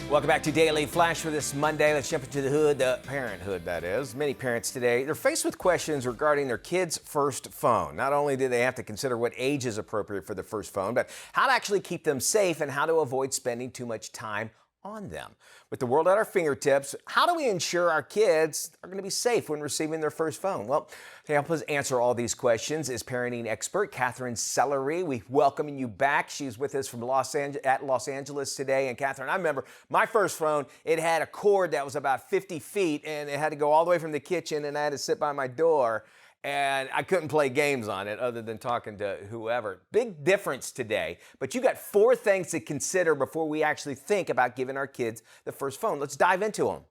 Welcome back to Daily Flash for this Monday. Let's jump into the hood, the Parenthood, that is. Many parents today, they're faced with questions regarding their kids' first phone. Not only do they have to consider what age is appropriate for the first phone, but how to actually keep them safe and how to avoid spending too much time on them. With the world at our fingertips, how do we ensure our kids are going to be safe when receiving their first phone? Well, to help us answer all these questions is parenting expert Katherine Sellery. We welcome you back. She's with us from Los Angeles today. And Katherine, I remember my first phone, it had a cord that was about 50 feet and it had to go all the way from the kitchen and I had to sit by my door. And I couldn't play games on it other than talking to whoever. Big difference today. But you got 4 things to consider before we actually think about giving our kids the first phone. Let's dive into them.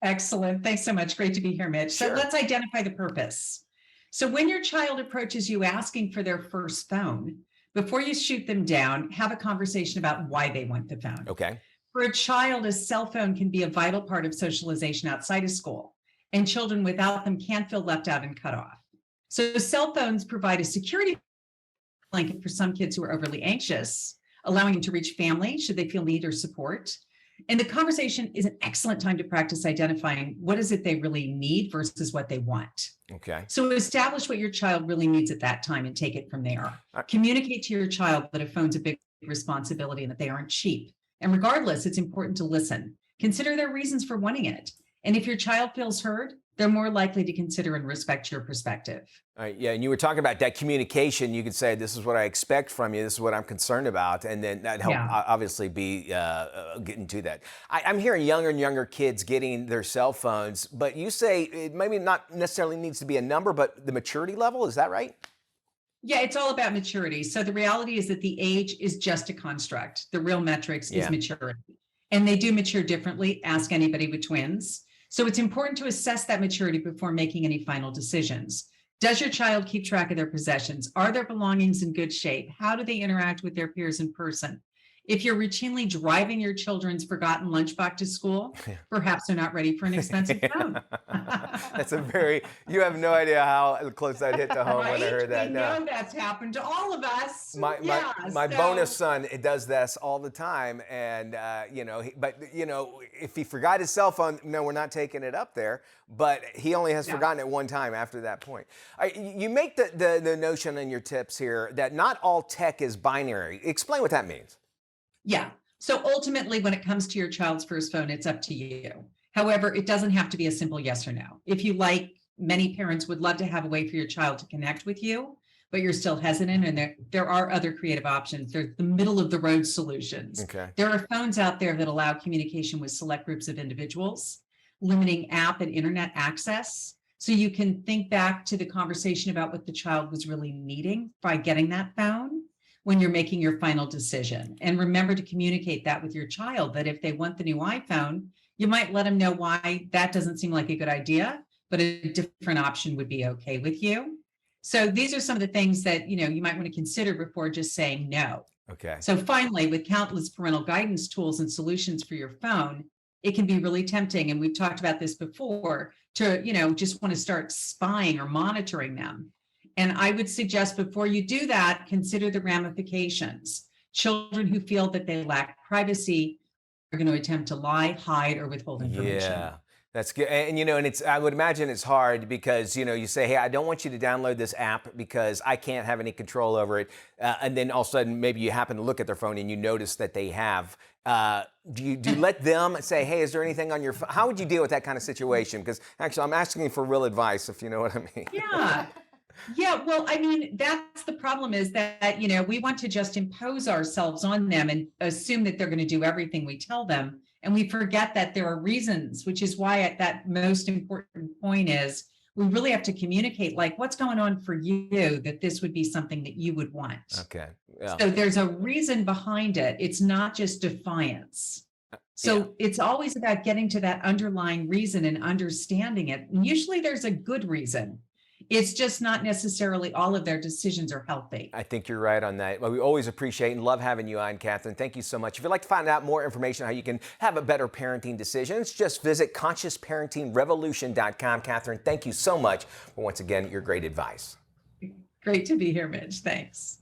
Excellent. Thanks so much. Great to be here, Mitch. Sure. So let's identify the purpose. So when your child approaches you asking for their first phone, before you shoot them down, have a conversation about why they want the phone. Okay. For a child, a cell phone can be a vital part of socialization outside of school, and children without them can feel left out and cut off. So cell phones provide a security blanket for some kids who are overly anxious, allowing them to reach family should they feel need or support. And the conversation is an excellent time to practice identifying what is it they really need versus what they want. Okay. So establish what your child really needs at that time and take it from there. Communicate to your child that a phone's a big responsibility and that they aren't cheap. And regardless, it's important to listen. Consider their reasons for wanting it. And if your child feels heard, they're more likely to consider and respect your perspective. All right, yeah, and you were talking about that communication. You could say, this is what I expect from you. This is what I'm concerned about. And then that help obviously be getting to that. I'm hearing younger and younger kids getting their cell phones, but you say it maybe not necessarily needs to be a number, but the maturity level, is that right? Yeah, it's all about maturity. So the reality is that the age is just a construct. The real metrics is maturity. And they do mature differently. Ask anybody with twins. So it's important to assess that maturity before making any final decisions. Does your child keep track of their possessions? Are their belongings in good shape? How do they interact with their peers in person? If you're routinely driving your children's forgotten lunchbox to school, perhaps they're not ready for an expensive phone. That's you have no idea how close that hit to home when I heard that. We know that's happened to all of us. My bonus son, it does this all the time. And, if he forgot his cell phone, no, we're not taking it up there. But he only has forgotten it one time after that point. You make the notion in your tips here that not all tech is binary. Explain what that means. Yeah. So ultimately, when it comes to your child's first phone, it's up to you. However, it doesn't have to be a simple yes or no. If you like, many parents would love to have a way for your child to connect with you, but you're still hesitant. And there are other creative options. There's the middle of the road solutions. Okay. There are phones out there that allow communication with select groups of individuals, limiting app and internet access. So you can think back to the conversation about what the child was really needing by getting that phone when you're making your final decision. And remember to communicate that with your child, that if they want the new iPhone, you might let them know why that doesn't seem like a good idea, but a different option would be okay with you. So these are some of the things that, you might want to consider before just saying no. Okay. So finally, with countless parental guidance tools and solutions for your phone, it can be really tempting. And we've talked about this before to, just want to start spying or monitoring them. And I would suggest before you do that, consider the ramifications. Children who feel that they lack privacy are going to attempt to lie, hide, or withhold information. Yeah, that's good. And, I would imagine it's hard because, you say, hey, I don't want you to download this app because I can't have any control over it. And then all of a sudden, maybe you happen to look at their phone and you notice that they have. Do you let them say, hey, is there anything on your phone? How would you deal with that kind of situation? Because actually, I'm asking for real advice, if you know what I mean. Yeah. Yeah, well, that's the problem is that, we want to just impose ourselves on them and assume that they're going to do everything we tell them. And we forget that there are reasons, which is why at that most important point is we really have to communicate, like, what's going on for you that this would be something that you would want. Okay. Yeah. So there's a reason behind it. It's not just defiance. So it's always about getting to that underlying reason and understanding it. And usually there's a good reason. It's just not necessarily all of their decisions are healthy. I think you're right on that. Well, we always appreciate and love having you on, Katherine. Thank you so much. If you'd like to find out more information on how you can have a better parenting decisions, just visit consciousparentingrevolution.com. Katherine, thank you so much for once again your great advice. Great to be here, Mitch. Thanks.